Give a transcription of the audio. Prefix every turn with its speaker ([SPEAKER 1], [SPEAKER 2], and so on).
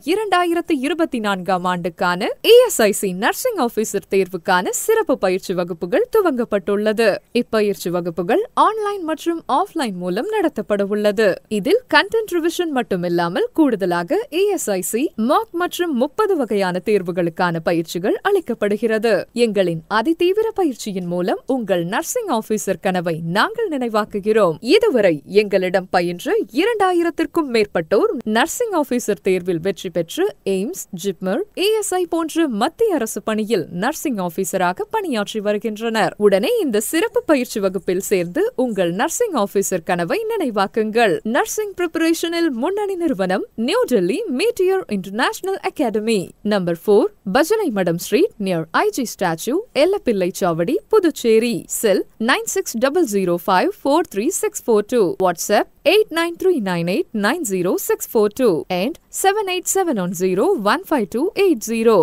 [SPEAKER 1] 2024ஆம் ஆண்டுக்கான ESIC nursing officer தேர்வுக்கான சிறப்பு பயிற்சி வகுப்புகள் துவங்கப்பட்டுள்ளது. இப்பயிற்சி வகுப்புகள் ஆன்லைன் மற்றும் ஆஃப்லைன் மூலம் நடத்தப்பட உள்ளது. இதில் கண்டென்ட் ரிவிஷன் மட்டுமில்லாமல் கூடுதலாக ESIC மாக் மற்றும் 30 வகையான தேர்வுகளுக்கான பயிற்சிகள் அளிக்கப்படுகிறது. எங்களின் அதிதீவிர பயிற்சியின் மூலம் உங்கள் நர்சிங் ஆபீசர் கனவை நாங்கள் நினைவாக்குகிறோம். இதுவரை எங்களிடம் பயின்ற 2000க்கும் மேற்பட்டோர் நர்சிங் ஆபீசர் தேர்வில் வெற்றி பெற்று எய்ம்ஸ், ஜிப்மர், ESI போன்ற மத்திய அரசு பணியில் நர்சிங் ஆபீசராக பணியாற்றி வருகின்றனர். உடனே இந்த சிறப்பு பயிற்சி வகுப்பில் சேர்ந்து உங்கள் நர்சிங் ஆபீசர் கனவை நினைவாக்குங்கள். நர்சிங் பிரிப்பரேஷனில் முன்னணி நிறுவனம் new Delhi Metier International Academy, No. 4, பஜனை மடம் ஸ்ட்ரீட், near IG statue, எல்லப்பிள்ளை சாவடி, புதுச்சேரி. Cell 9600543642. WhatsApp 8939890642 and 78710152880.